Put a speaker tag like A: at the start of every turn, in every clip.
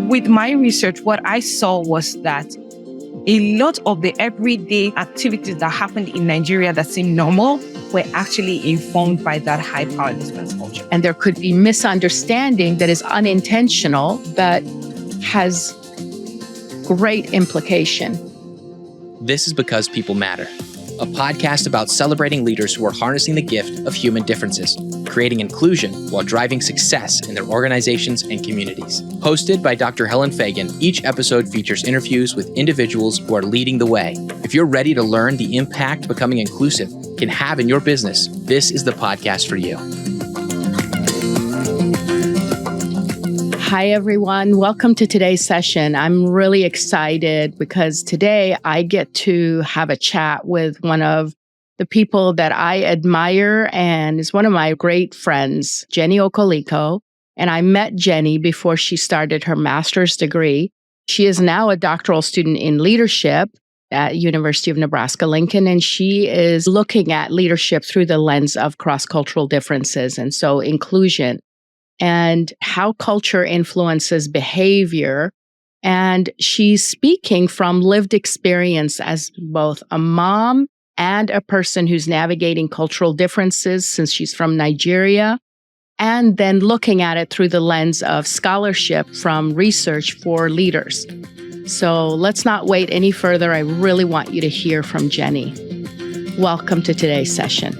A: with my research, what I saw was that a lot of the everyday activities that happened in Nigeria that seemed normal were actually informed by that high-power dispense culture.
B: And there could be misunderstanding that is unintentional but has great implication.
C: This is Because People Matter, a podcast about celebrating leaders who are harnessing the gift of human differences, creating inclusion while driving success in their organizations and communities. Hosted by Dr. Helen Fagan, each episode features interviews with individuals who are leading the way. If you're ready to learn the impact becoming inclusive can have in your business, this is the podcast for you.
B: Hi, everyone. Welcome to today's session. I'm really excited because today I get to have a chat with one of the people that I admire and is one of my great friends, Jenny Okoliko. And I met Jenny before she started her master's degree. She is now a doctoral student in leadership at University of Nebraska-Lincoln, and she is looking at leadership through the lens of cross-cultural differences, and so inclusion, and how culture influences behavior. And she's speaking from lived experience as both a mom and a person who's navigating cultural differences since she's from Nigeria, and then looking at it through the lens of scholarship from research for leaders. So let's not wait any further. I really want you to hear from Jenny. Welcome to today's session.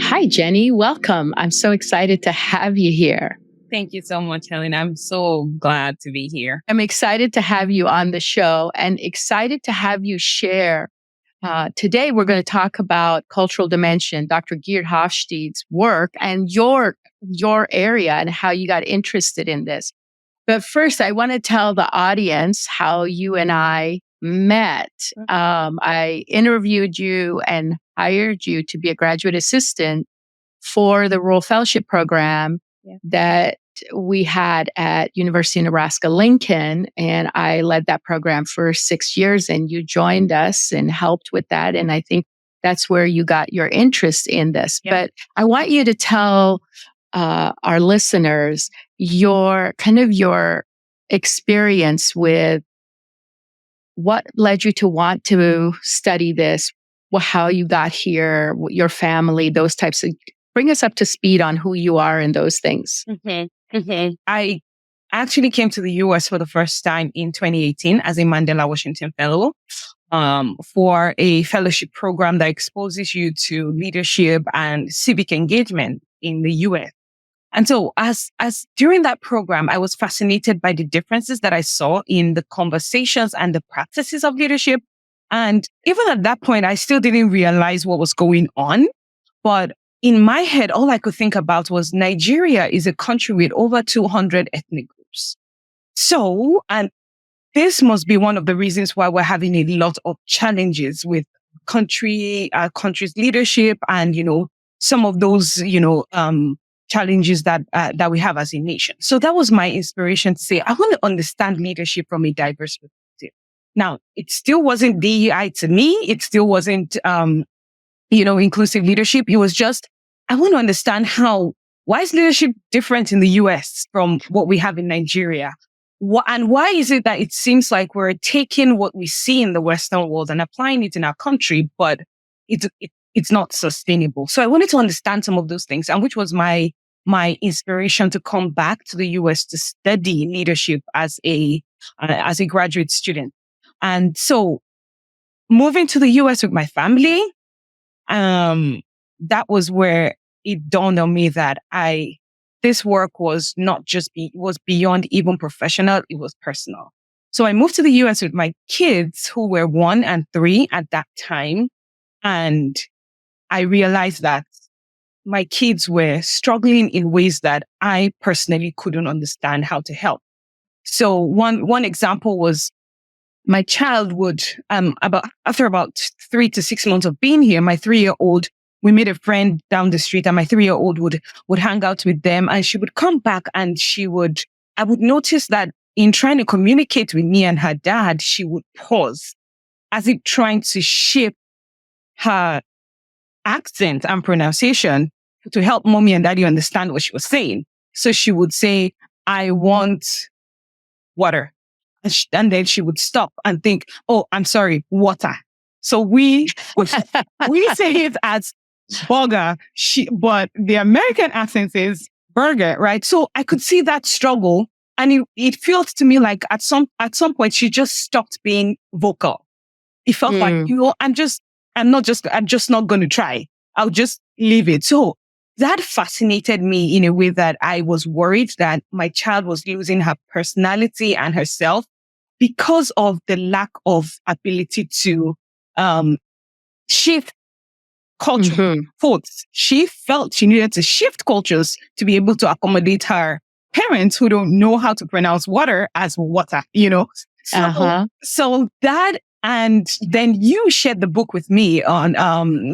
B: Hi, Jenny. Welcome. I'm so excited to have you here.
A: Thank you so much, Helen. I'm so glad to be here.
B: I'm excited to have you on the show and excited to have you share. Today, we're going to talk about cultural dimension, Dr. Geert Hofstede's work and your area and how you got interested in this. But first, I want to tell the audience how you and I met. I interviewed you and hired you to be a graduate assistant for the Rural Fellowship Program that we had at University of Nebraska-Lincoln. And I led that program for 6 years, and you joined us and helped with that. And I think that's where you got your interest in this.
A: Yeah.
B: But I want you to tell our listeners your experience with what led you to want to study this, how you got here, your family, those types of. Bring us up to speed on who you are and those things.
A: I actually came to the U.S. for the first time in 2018 as a Mandela Washington Fellow for a fellowship program that exposes you to leadership and civic engagement in the U.S. And so as during that program, I was fascinated by the differences that I saw in the conversations and the practices of leadership. And even at that point, I still didn't realize what was going on. But in my head, all I could think about was Nigeria is a country with over 200 ethnic groups. So, and this must be one of the reasons why we're having a lot of challenges with country's leadership and, some of those, challenges that we have as a nation. So that was my inspiration to say, I want to understand leadership from a diverse perspective. Now, it still wasn't DEI to me. It still wasn't, inclusive leadership. It was just, I want to understand why is leadership different in the US from what we have in Nigeria? And why is it that it seems like we're taking what we see in the Western world and applying it in our country, but it's not sustainable? So I wanted to understand some of those things, and which was my inspiration to come back to the US to study leadership as a graduate student. And so moving to the US with my family, that was where it dawned on me that this work was not just was beyond even professional, it was personal. So I moved to the US with my kids, who were 1 and 3 at that time. And I realized that my kids were struggling in ways that I personally couldn't understand how to help. So one example was my child would, after about 3 to 6 months of being here, my 3-year-old, we made a friend down the street, and my 3-year-old would hang out with them, and she would come back and I would notice that in trying to communicate with me and her dad, she would pause as if trying to shape her accent and pronunciation to help mommy and daddy understand what she was saying. So she would say, I want water. And then she would stop and think, oh, I'm sorry, water. So we say it as burger, but the American accent is burger, right? So I could see that struggle. And it felt to me like at some point, she just stopped being vocal. It felt like, I'm just not going to try. I'll just leave it. So that fascinated me in a way that I was worried that my child was losing her personality and herself because of the lack of ability to shift culture thoughts. She felt she needed to shift cultures to be able to accommodate her parents who don't know how to pronounce water as water, So that, and then you shared the book with me on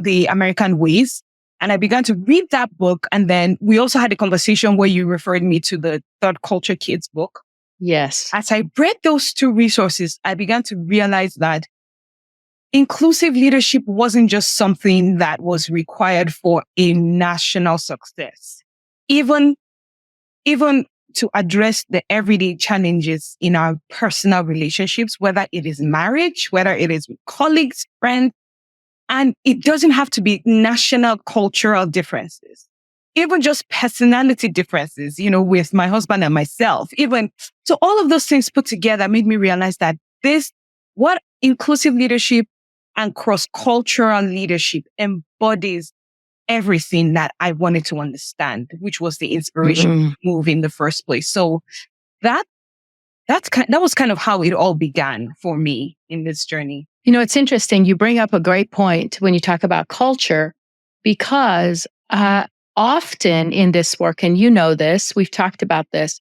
A: the American ways. And I began to read that book. And then we also had a conversation where you referred me to the Third Culture Kids book.
B: Yes.
A: As I read those two resources, I began to realize that inclusive leadership wasn't just something that was required for a national success. Even to address the everyday challenges in our personal relationships, whether it is marriage, whether it is with colleagues, friends, and it doesn't have to be national cultural differences. Even just personality differences, with my husband and myself, so all of those things put together made me realize that what inclusive leadership and cross-cultural leadership embodies everything that I wanted to understand, which was the inspiration to move in the first place. So that was kind of how it all began for me in this journey.
B: It's interesting. You bring up a great point when you talk about culture, because often in this work, and you know this, we've talked about this,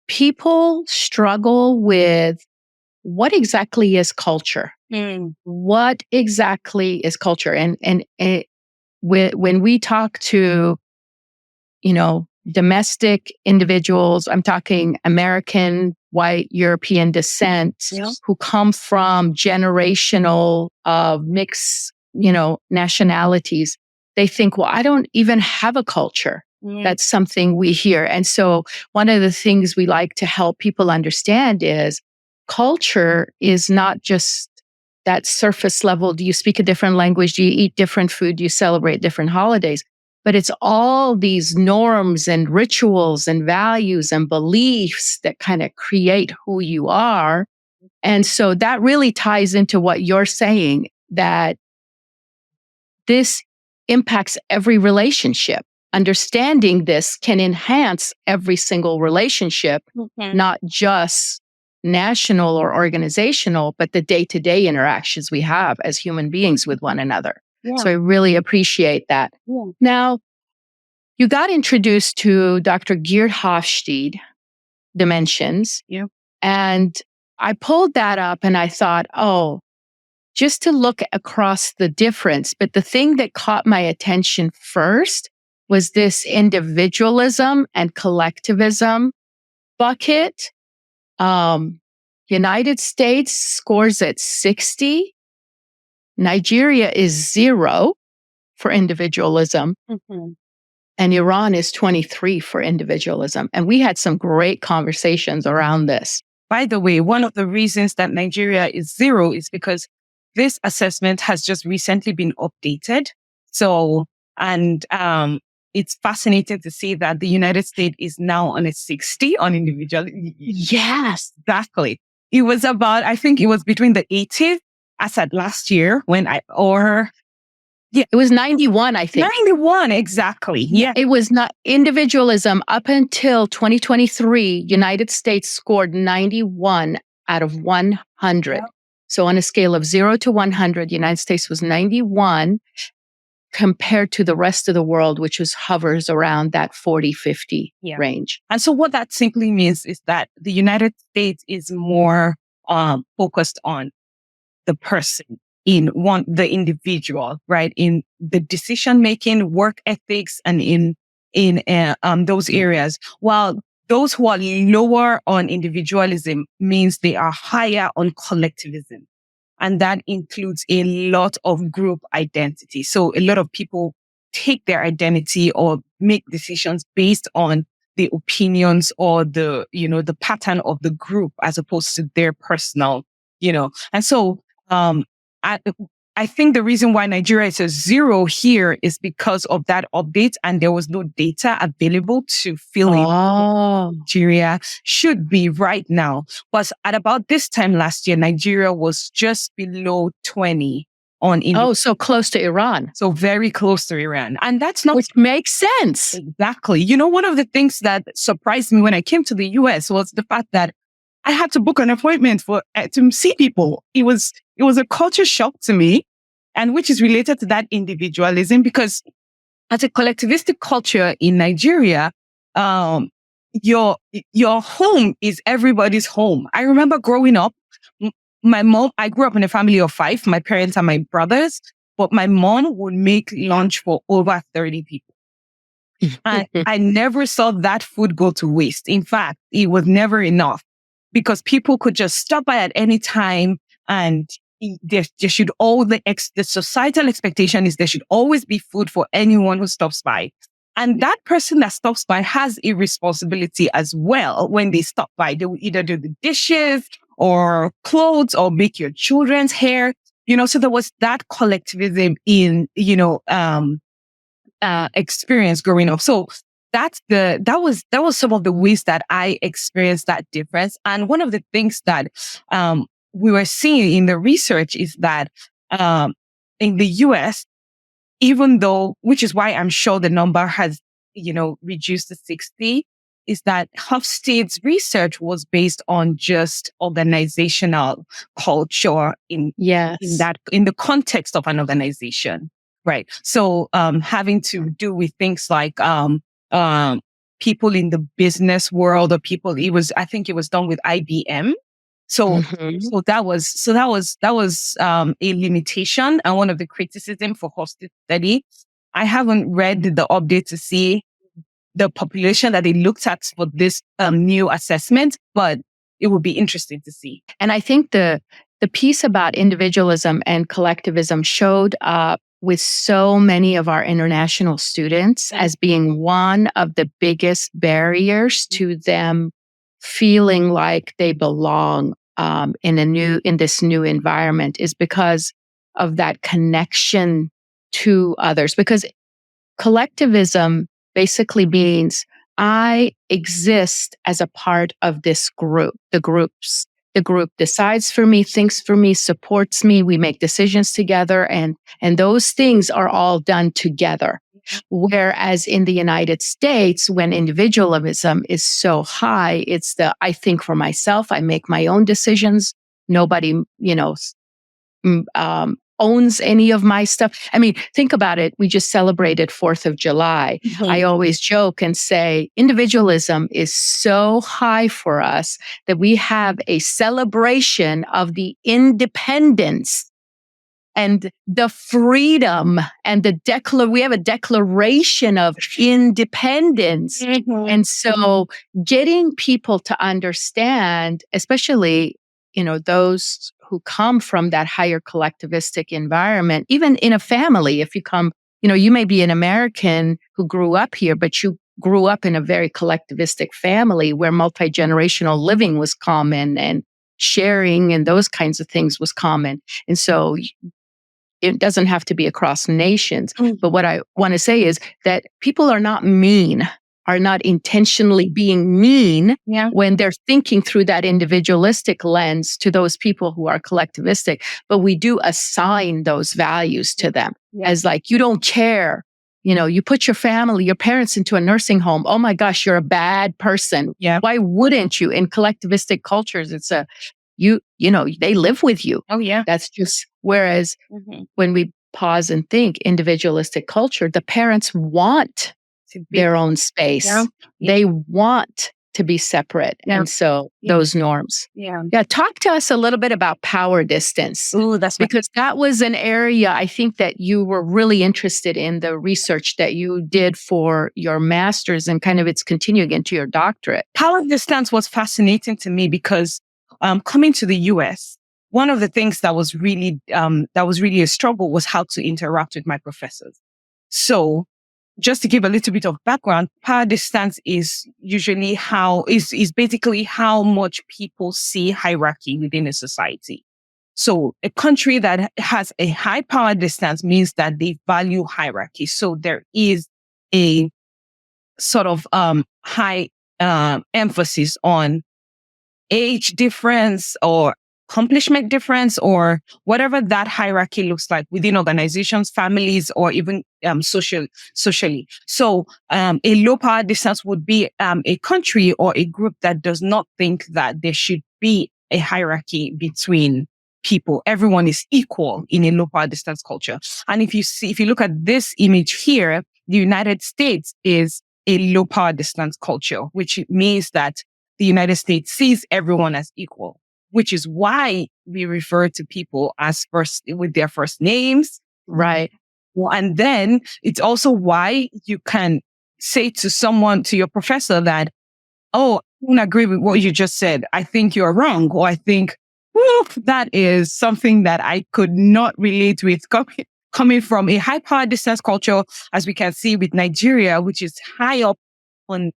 B: people struggle with what exactly is culture? What exactly is culture? And when we talk to, domestic individuals, I'm talking American, white, European descent, who come from generational mixed, nationalities, they think, well, I don't even have a culture. That's something we hear. And so one of the things we like to help people understand is culture is not just that surface level. Do you speak a different language? Do you eat different food? Do you celebrate different holidays? But it's all these norms and rituals and values and beliefs that kind of create who you are. And so that really ties into what you're saying, that this impacts every relationship. Understanding this can enhance every single relationship, not just national or organizational, but the day-to-day interactions we have as human beings with one another. Yeah. So I really appreciate that. Yeah. Now, you got introduced to Dr. Geert Hofstede, Dimensions. Yeah. And I pulled that up and I thought, just to look across the difference. But the thing that caught my attention first was this individualism and collectivism bucket. United States scores at 60. Nigeria is 0 for individualism. And Iran is 23 for individualism. And we had some great conversations around this.
A: By the way, one of the reasons that Nigeria is 0 is because this assessment has just recently been updated. So, and it's fascinating to see that the United States is now on a 60 on individual. Yes, exactly. It was I think it was between the 80s as at last year
B: it was 91, I think.
A: 91, exactly. Yeah.
B: It was not individualism up until 2023. United States scored 91 out of 100. Yeah. So on a scale of 0 to 100, United States was 91 compared to the rest of the world, which hovers around that 40, 50 range.
A: And so what that simply means is that the United States is more focused on the person, the individual, right? In the decision-making, work ethics, and in those areas. While those who are lower on individualism means they are higher on collectivism. And that includes a lot of group identity. So a lot of people take their identity or make decisions based on the opinions or the pattern of the group as opposed to their personal, And so, I, I think the reason why Nigeria is a 0 here is because of that update, and there was no data available to fill in. Nigeria should be right now. But at about this time last year, Nigeria was just below 20 on India.
B: So close to Iran.
A: So very close to Iran. And that's not...
B: Which makes sense.
A: Exactly. One of the things that surprised me when I came to the US was the fact that I had to book an appointment to see people. It was a culture shock to me, and which is related to that individualism, because as a collectivistic culture in Nigeria, your home is everybody's home. I remember growing up, I grew up in a family of 5, my parents and my brothers, but my mom would make lunch for over 30 people. And I never saw that food go to waste. In fact, it was never enough, because people could just stop by at any time, and there should the societal expectation is there should always be food for anyone who stops by. And that person that stops by has a responsibility as well. When they stop by, they will either do the dishes or clothes or make your children's hair, so there was that collectivism in, experience growing up. So that was some of the ways that I experienced that difference. And one of the things that, we were seeing in the research is that, in the US, even though, which is why I'm sure the number has, reduced to 60, is that Hofstede's research was based on just organizational culture in the context of an organization. Right. So, having to do with things like, people in the business world, or I think it was done with IBM. So that was a limitation, and one of the criticism for Hofstede study. I haven't read the update to see the population that they looked at for this new assessment, but it would be interesting to see.
B: And I think the piece about individualism and collectivism showed up with so many of our international students as being one of the biggest barriers to them feeling like they belong in this new environment, is because of that connection to others. Because collectivism basically means I exist as a part of this group. The group decides for me, thinks for me, supports me. We make decisions together, and those things are all done together. Whereas in the United States, when individualism is so high, it's I think for myself, I make my own decisions. Nobody, owns any of my stuff. I mean, think about it. We just celebrated 4th of July. I always joke and say individualism is so high for us that we have a celebration of the independence and the freedom and we have a declaration of independence. And so getting people to understand, especially, those who come from that higher collectivistic environment, even in a family, if you come, you may be an American who grew up here, but you grew up in a very collectivistic family where multi-generational living was common and sharing and those kinds of things was common. And so it doesn't have to be across nations. But what I want to say is that people are not intentionally being mean when they're thinking through that individualistic lens to those people who are collectivistic. But we do assign those values to them as like, you don't care. You put your parents into a nursing home. Oh my gosh, you're a bad person.
A: Yeah.
B: Why wouldn't you? In collectivistic cultures, it's they live with you.
A: Oh yeah.
B: That's just, whereas when we pause and think individualistic culture, the parents want their own space. Yeah. They want to be separate. Yeah. And so those norms.
A: Yeah.
B: Talk to us a little bit about power distance.
A: Ooh, because
B: that was an area I think that you were really interested in, the research that you did for your master's, and kind of it's continuing into your doctorate.
A: Power distance was fascinating to me because coming to the US, one of the things that was really a struggle was how to interact with my professors. So just to give a little bit of background, power distance is usually is basically how much people see hierarchy within a society. So a country that has a high power distance means that they value hierarchy. So there is a sort of high emphasis on age difference or accomplishment difference or whatever that hierarchy looks like within organizations, families, or even socially. So a low power distance would be a country or a group that does not think that there should be a hierarchy between people. Everyone is equal in a low power distance culture. And if you look at this image here, the United States is a low power distance culture, which means that the United States sees everyone as equal, which is why we refer to people as with their first names.
B: Right.
A: Well, and then it's also why you can say to your professor that, oh, I don't agree with what you just said. I think you're wrong. Or I think, that is something that I could not relate with coming from a high power distance culture, as we can see with Nigeria, which is high up on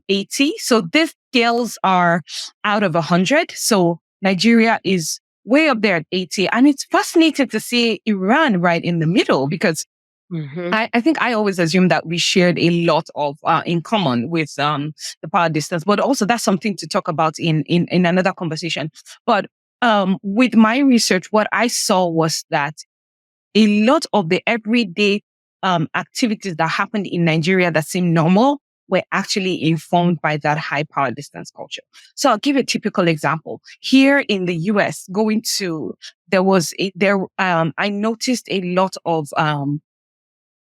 A: 80. So these scales are out of 100. So Nigeria is way up there at 80. And it's fascinating to see Iran right in the middle because I think I always assumed that we shared a lot of in common with the power distance, but also that's something to talk about in another conversation. But with my research, what I saw was that a lot of the everyday activities that happened in Nigeria that seemed normal were actually informed by that high power distance culture. So I'll give a typical example. Here in the US, I noticed a lot of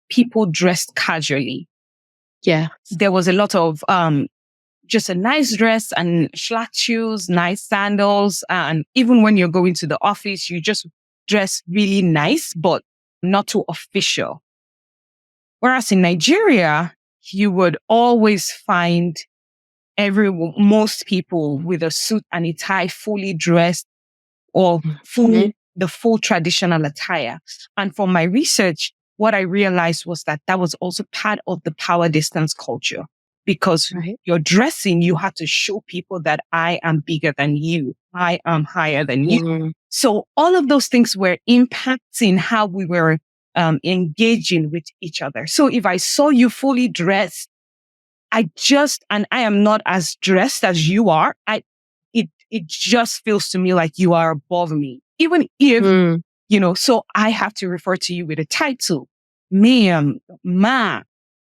A: people dressed casually.
B: Yeah.
A: There was a lot of just a nice dress and flat shoes, nice sandals. And even when you're going to the office, you just dress really nice, but not too official. Whereas in Nigeria, you would always find most people with a suit and a tie, fully dressed or the full traditional attire. And from my research, what I realized was that was also part of the power distance culture. Because you're dressing, you have to show people that I am bigger than you. I am higher than you. So all of those things were impacting how we were engaging with each other. So if I saw you fully dressed, I am not as dressed as you are. It just feels to me like you are above me. Even if, so I have to refer to you with a title, ma'am, ma,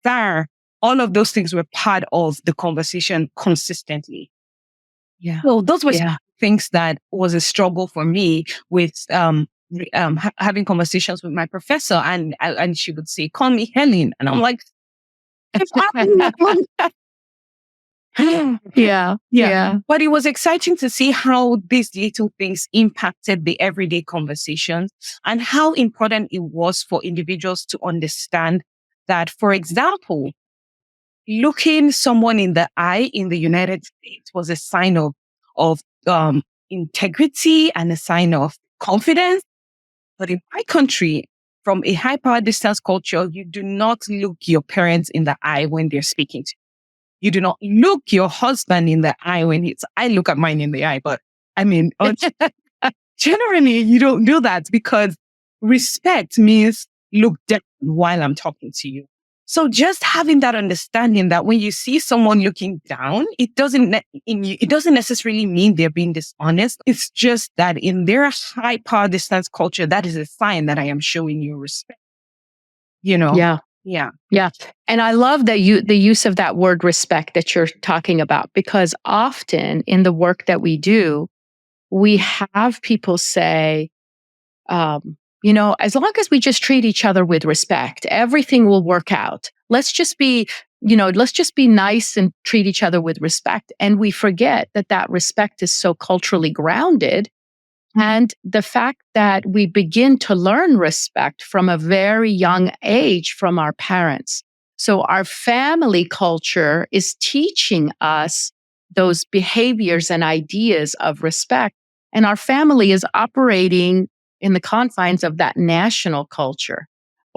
A: sir. All of those things were part of the conversation consistently.
B: Yeah.
A: So those were things that was a struggle for me with having conversations with my professor, and she would say, "Call me Helen," and I'm like,
B: Yeah.
A: But it was exciting to see how these little things impacted the everyday conversations and how important it was for individuals to understand that, for example, looking someone in the eye in the United States was a sign of integrity and a sign of confidence. But in my country, from a high power distance culture, you do not look your parents in the eye when they're speaking to you. You do not look your husband in the eye I look at mine in the eye, but I mean, generally you don't do that because respect means look down while I'm talking to you. So just having that understanding that when you see someone looking down, it doesn't necessarily mean they're being dishonest. It's just that in their high power distance culture, that is a sign that I am showing you respect.
B: Yeah. And I love that the use of that word respect that you're talking about, because often in the work that we do, we have people say, as long as we just treat each other with respect, everything will work out. Let's just be nice and treat each other with respect. And we forget that respect is so culturally grounded. And the fact that we begin to learn respect from a very young age from our parents. So our family culture is teaching us those behaviors and ideas of respect. And our family is operating in the confines of that national culture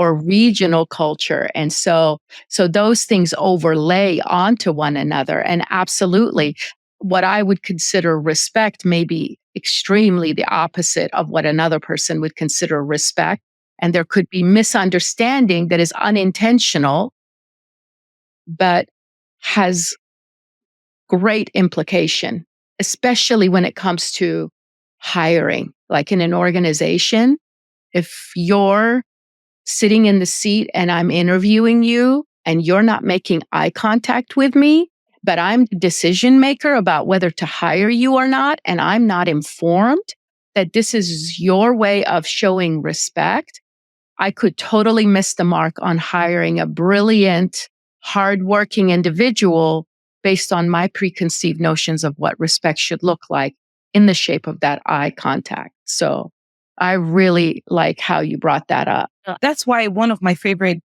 B: or regional culture. And so those things overlay onto one another. And absolutely, what I would consider respect may be extremely the opposite of what another person would consider respect. And there could be misunderstanding that is unintentional, but has great implication, especially when it comes to hiring. Like in an organization, if you're sitting in the seat and I'm interviewing you and you're not making eye contact with me, but I'm the decision maker about whether to hire you or not, and I'm not informed that this is your way of showing respect, I could totally miss the mark on hiring a brilliant, hardworking individual based on my preconceived notions of what respect should look like in the shape of that eye contact. So I really like how you brought that up.
A: That's why one of my favorite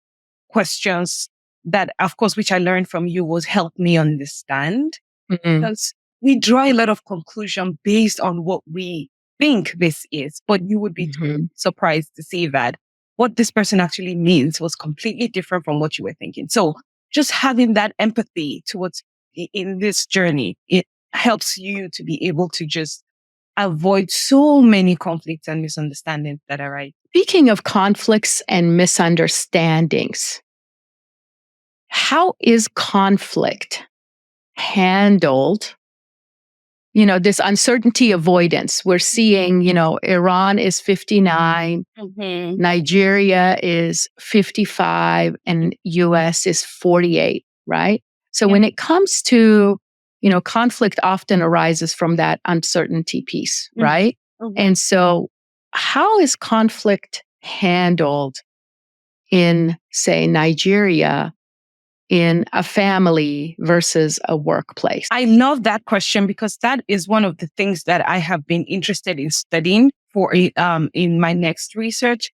A: questions that, of course, which I learned from you was help me understand.
B: Mm-hmm.
A: Because we draw a lot of conclusion based on what we think this is, but you would be surprised to see that what this person actually means was completely different from what you were thinking. So just having that empathy towards in this journey, it helps you to be able to just avoid so many conflicts and misunderstandings that arise.
B: Speaking of conflicts and misunderstandings, how is conflict handled? You know, this uncertainty avoidance. We're seeing, you know, Iran is 59, Nigeria is 55, and US is 48, right? So when it comes to, you know, conflict often arises from that uncertainty piece, right? And so how is conflict handled in, say, Nigeria, in a family versus a workplace?
A: I love that question because that is one of the things that I have been interested in studying for in my next research,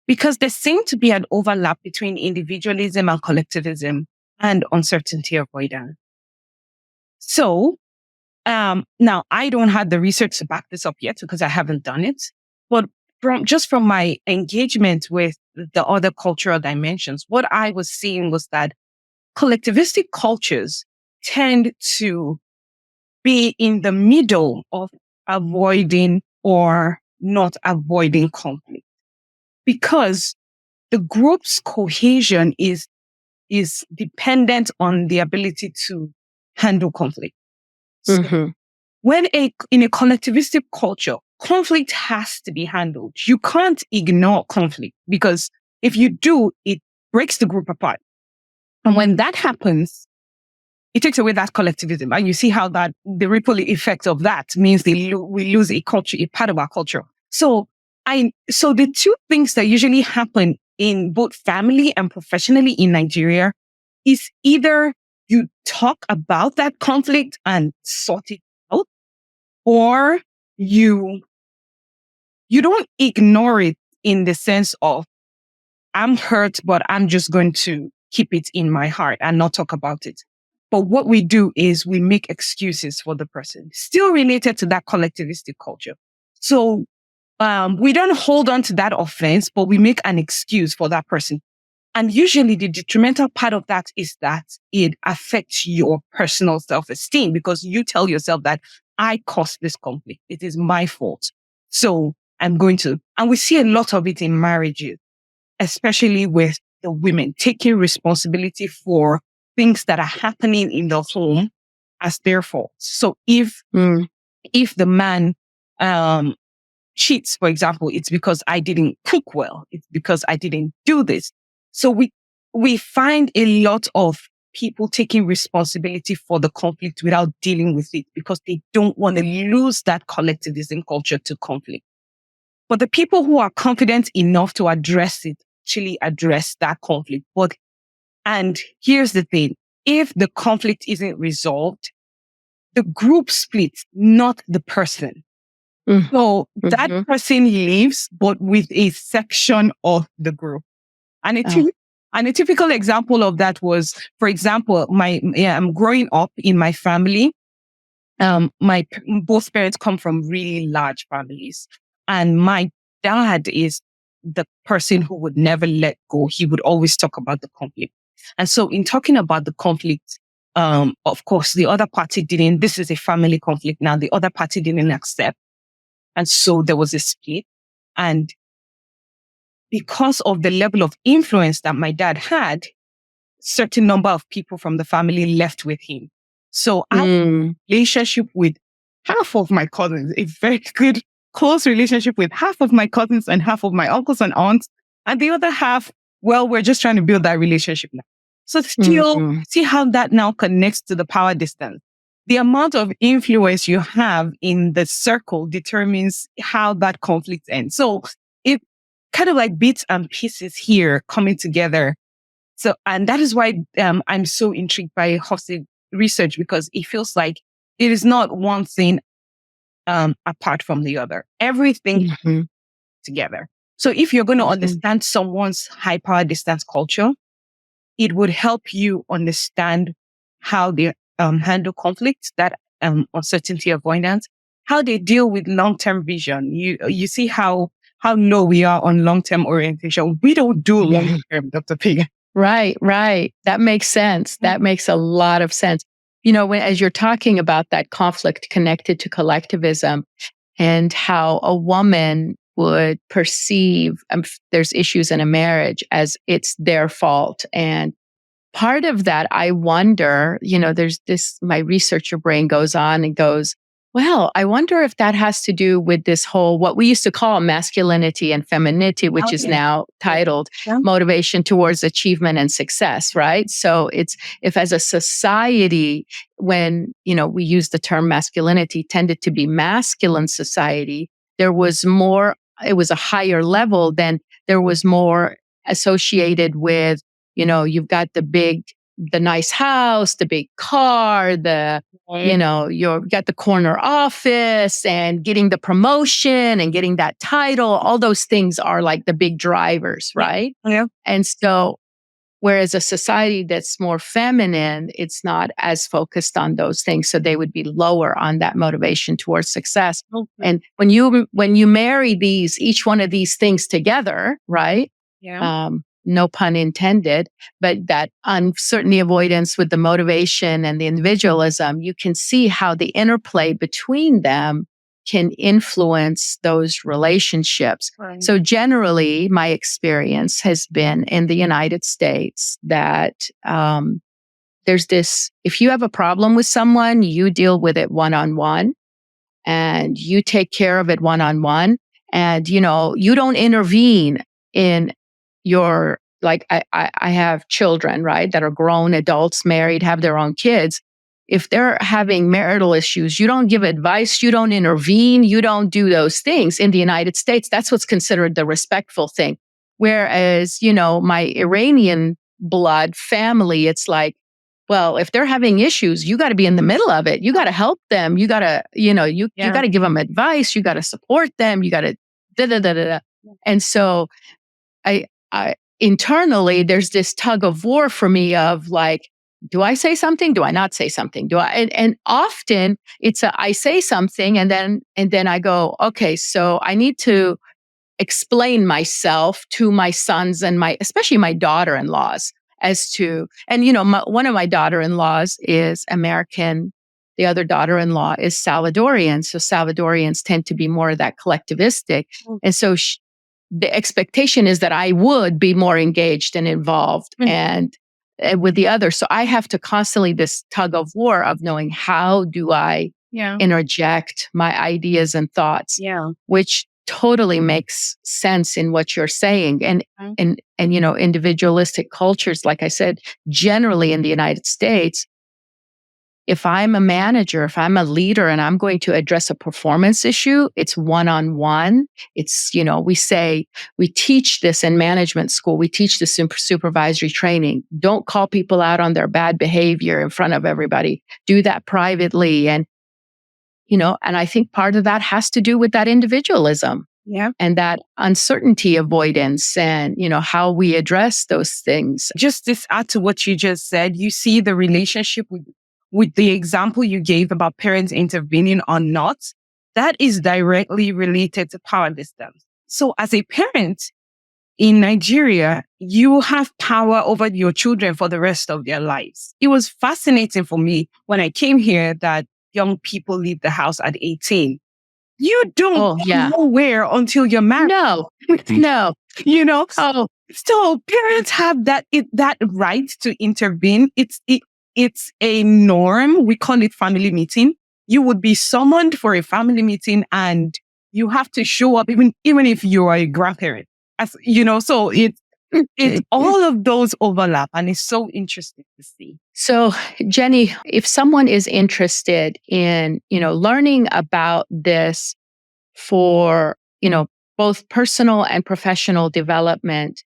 A: because there seems to be an overlap between individualism and collectivism and uncertainty avoidance. So now I don't have the research to back this up yet because I haven't done it, but from my engagement with the other cultural dimensions, what I was seeing was that collectivistic cultures tend to be in the middle of avoiding or not avoiding conflict because the group's cohesion is dependent on the ability to handle conflict. So when in a collectivistic culture, conflict has to be handled. You can't ignore conflict because if you do, it breaks the group apart. And when that happens, it takes away that collectivism. And you see how that the ripple effect of that means we lose a culture, a part of our culture. So the two things that usually happen in both family and professionally in Nigeria is either you talk about that conflict and sort it out, or you don't ignore it in the sense of, I'm hurt, but I'm just going to keep it in my heart and not talk about it. But what we do is we make excuses for the person, still related to that collectivistic culture. So we don't hold on to that offense, but we make an excuse for that person. And usually the detrimental part of that is that it affects your personal self-esteem because you tell yourself that I caused this conflict. It is my fault. So I'm going to, and we see a lot of it in marriages, especially with the women taking responsibility for things that are happening in the home as their fault. So if the man cheats, for example, it's because I didn't cook well. It's because I didn't do this. So we find a lot of people taking responsibility for the conflict without dealing with it because they don't want to lose that collectivism culture to conflict. But the people who are confident enough to address it actually address that conflict. And here's the thing. If the conflict isn't resolved, the group splits, not the person. So that person leaves, but with a section of the group. And a typical example of that was, for example, I'm growing up in my family. My both parents come from really large families, and my dad is the person who would never let go. He would always talk about the conflict. And so in talking about the conflict, of course, the other party didn't, this is a family conflict now, the other party didn't accept. And so there was a split. And because of the level of influence that my dad had, certain number of people from the family left with him. So I have a relationship with half of my cousins, a very good, close relationship with half of my cousins and half of my uncles and aunts. And the other half, well, we're just trying to build that relationship now. So still see how that now connects to the power distance. The amount of influence you have in the circle determines how that conflict ends. So it kind of like bits and pieces here coming together. So, and that is why I'm so intrigued by hosted research, because it feels like it is not one thing apart from the other. Everything together. So if you're going to understand someone's high power distance culture, it would help you understand how they handle conflicts, that uncertainty avoidance, how they deal with long-term vision. You see how low we are on long-term orientation. We don't do long-term, Dr. Fagan.
B: Right. That makes sense. That makes a lot of sense. As you're talking about that conflict connected to collectivism and how a woman would perceive there's issues in a marriage as it's their fault. And part of that, I wonder, there's this, my researcher brain goes on and goes, well, I wonder if that has to do with this whole, what we used to call masculinity and femininity, which is now titled motivation towards achievement and success, right? So if as a society, when, we use the term masculinity, tended to be masculine society, there was more, it was a higher level, then there was more associated with, you've got the nice house, the big car, you've got the corner office and getting the promotion and getting that title. All those things are like the big drivers, right?
A: Yeah.
B: And so, whereas a society that's more feminine, it's not as focused on those things. So they would be lower on that motivation towards success. Okay. And when you marry each one of these things together, right?
A: Yeah.
B: No pun intended, but that uncertainty avoidance with the motivation and the individualism, you can see how the interplay between them can influence those relationships. Right. So generally, my experience has been in the United States that there's this, if you have a problem with someone, you deal with it one-on-one and you take care of it one-on-one. And, you don't intervene in your, like, I have children, right, that are grown adults, married, have their own kids. If they're having marital issues, you don't give advice, you don't intervene, you don't do those things. In the United States, that's what's considered the respectful thing. Whereas, my Iranian blood family, it's like, well, if they're having issues, you got to be in the middle of it. You got to help them. You got to, you got to give them advice. You got to support them. You got to da-da-da-da-da. And so I internally, there's this tug of war for me of like, do I say something? Do I not say something? And often it's I say something and then I go, okay, so I need to explain myself to my sons and especially my daughter-in-laws as to, and one of my daughter-in-laws is American. The other daughter-in-law is Salvadorian. So Salvadorians tend to be more of that collectivistic. And so the expectation is that I would be more engaged and involved and with the other. So I have to constantly this tug of war of knowing how do I interject my ideas and thoughts, which totally makes sense in what you're saying. And individualistic cultures, like I said, generally in the United States, if I'm a manager, if I'm a leader and I'm going to address a performance issue, it's one-on-one. It's, we teach this in management school. We teach this in supervisory training. Don't call people out on their bad behavior in front of everybody. Do that privately. And, and I think part of that has to do with that individualism.
A: Yeah.
B: And that uncertainty avoidance and, how we address those things.
A: Just this add to what you just said, you see the relationship with the example you gave about parents intervening or not, that is directly related to power distance. So as a parent, in Nigeria, you have power over your children for the rest of their lives. It was fascinating for me when I came here that young people leave the house at 18. You don't go nowhere until you're married.
B: No.
A: So parents have that right to intervene. It's a norm. We call it family meeting. You would be summoned for a family meeting and you have to show up even if you are a grandparent. So it's all of those overlap, and it's so interesting to see.
B: So, Jenny, if someone is interested in, learning about this for, both personal and professional development,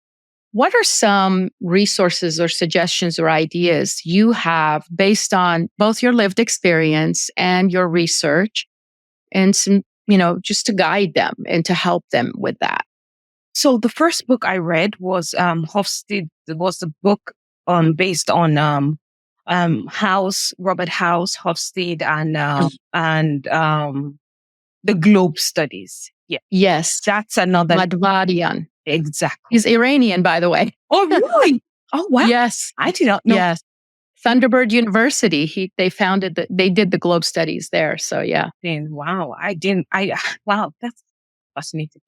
B: what are some resources or suggestions or ideas you have based on both your lived experience and your research, and some, just to guide them and to help them with that?
A: So the first book I read was Hofstede. It was a book based on Robert House, Hofstede, and the Globe studies. Yeah.
B: Yes.
A: That's another.
B: Madhvadian.
A: Exactly.
B: He's Iranian, by the way.
A: Oh, really? Oh, wow.
B: Yes.
A: I did not know.
B: Yes. Thunderbird University. They did the Globe studies there. So yeah.
A: Wow. Wow. That's fascinating.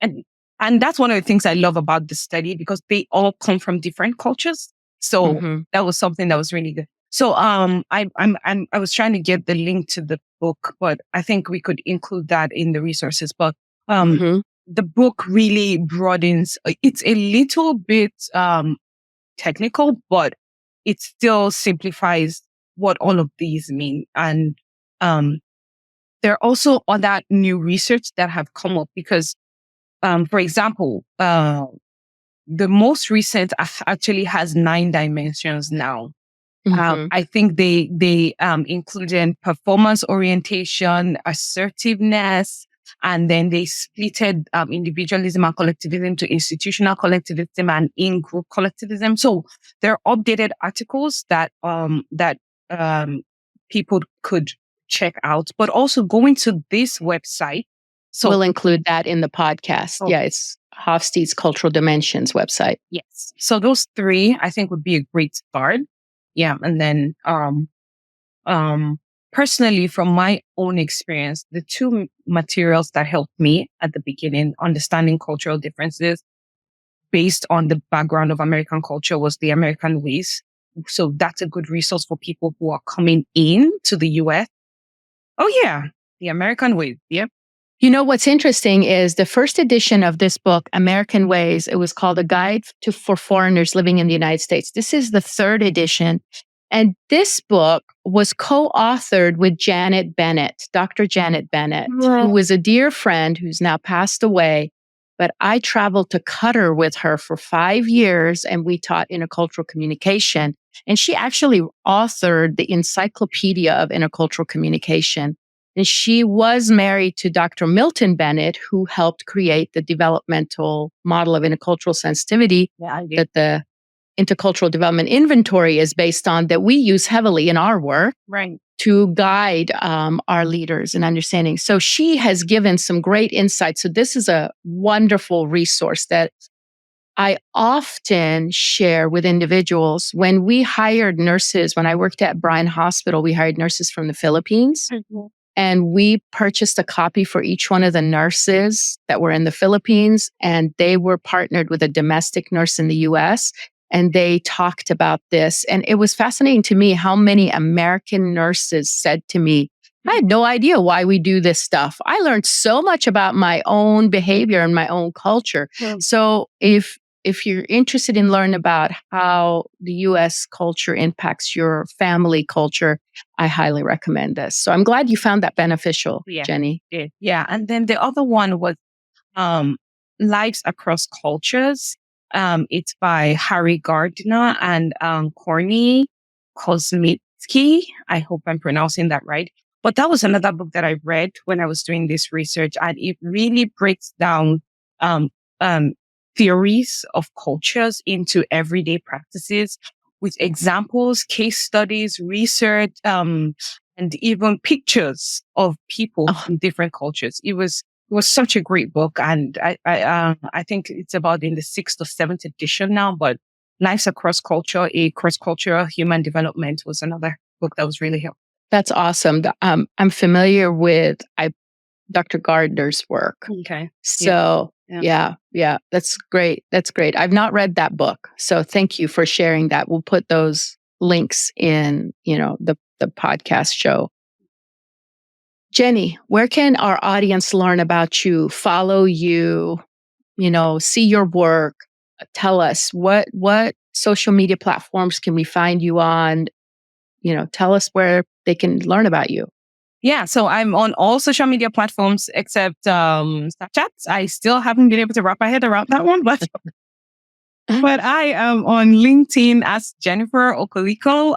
A: And that's one of the things I love about the study, because they all come from different cultures. So that was something that was really good. So I was trying to get the link to the book, but I think we could include that in the resources. But the book really broadens. It's a little bit technical, but it still simplifies what all of these mean. And there are also other new research that have come up because, for example, the most recent actually has 9 dimensions now. I think they included performance orientation, assertiveness, and then they splitted individualism and collectivism to institutional collectivism and in-group collectivism. So there are updated articles that people could check out, but also going to this website. So
B: we'll include that in the podcast. Yeah, it's Hofstede's Cultural Dimensions website.
A: Yes. So those 3, I think, would be a great start. Yeah. And then, personally, from my own experience, the 2 materials that helped me at the beginning, understanding cultural differences based on the background of American culture, was The American Ways. So that's a good resource for people who are coming in to the US. Oh yeah. The American Ways. Yep.
B: What's interesting is the first edition of this book, American Ways, it was called A Guide for Foreigners Living in the United States. This is the 3rd edition. And this book was co-authored with Janet Bennett, Dr. Janet Bennett, who was a dear friend who's now passed away. But I traveled to Qatar with her for 5 years, and we taught intercultural communication. And she actually authored the Encyclopedia of Intercultural Communication. And she was married to Dr. Milton Bennett, who helped create the developmental model of intercultural sensitivity that the Intercultural Development Inventory is based on, that we use heavily in our work to guide our leaders in understanding. So she has given some great insights. So this is a wonderful resource that I often share with individuals. When we hired nurses, when I worked at Bryan Hospital, we hired nurses from the Philippines. And we purchased a copy for each one of the nurses that were in the Philippines. And they were partnered with a domestic nurse in the US. And they talked about this. And it was fascinating to me how many American nurses said to me, I had no idea why we do this stuff. I learned so much about my own behavior and my own culture. So if you're interested in learning about how the U.S. culture impacts your family culture, I highly recommend this. So I'm glad you found that beneficial, Jenny.
A: Yeah. And then the other one was Lives Across Cultures. It's by Harry Gardner and Korny Kozmitsky. I hope I'm pronouncing that right. But that was another book that I read when I was doing this research, and it really breaks down theories of cultures into everyday practices with examples, case studies, research, and even pictures of people from different cultures. It was was such a great book. And I think it's about in the 6th or 7th edition now, but Lives Across Culture, a cross-cultural human development was another book that was really helpful.
B: That's awesome. I'm familiar with Dr. Gardner's work.
A: Okay.
B: So yeah, that's great. That's great. I've not read that book. So thank you for sharing that. We'll put those links in, the podcast show. Jenny, where can our audience learn about you, follow you, see your work? Tell us what social media platforms can we find you on? Tell us where they can learn about you.
A: Yeah, so I'm on all social media platforms except Snapchat. I still haven't been able to wrap my head around that one, but I am on LinkedIn as Jennifer Okoliko,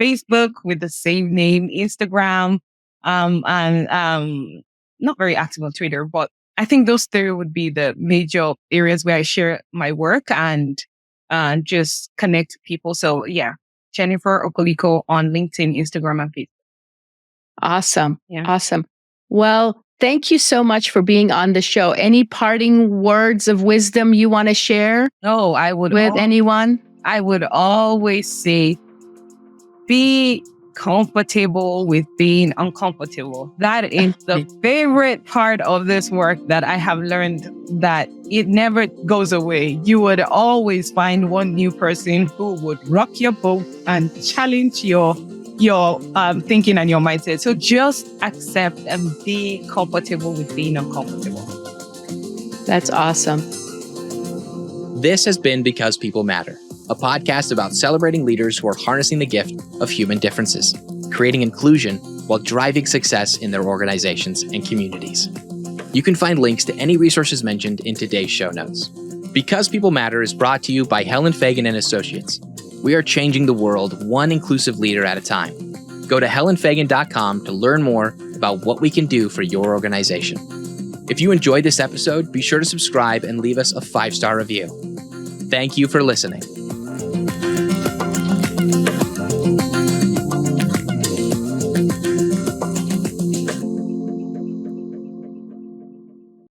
A: Facebook with the same name, Instagram, and not very active on Twitter, but I think those three would be the major areas where I share my work and just connect people. So yeah, Jennifer Okoliko on LinkedIn, Instagram, and Facebook.
B: Awesome.
A: Yeah.
B: Awesome. Well, thank you so much for being on the show. Any parting words of wisdom you want to share?
A: No, I would
B: with anyone?
A: I would always say, be comfortable with being uncomfortable. That is the favorite part of this work that I have learned, that it never goes away. You would always find one new person who would rock your boat and challenge your thinking and your mindset. So just accept and be comfortable with being uncomfortable.
B: That's awesome.
C: This has been Because People Matter, a podcast about celebrating leaders who are harnessing the gift of human differences, creating inclusion while driving success in their organizations and communities. You can find links to any resources mentioned in today's show notes. Because People Matter is brought to you by Helen Fagan and Associates. We are changing the world one inclusive leader at a time. Go to helenfagan.com to learn more about what we can do for your organization. If you enjoyed this episode, be sure to subscribe and leave us a 5-star review. Thank you for listening.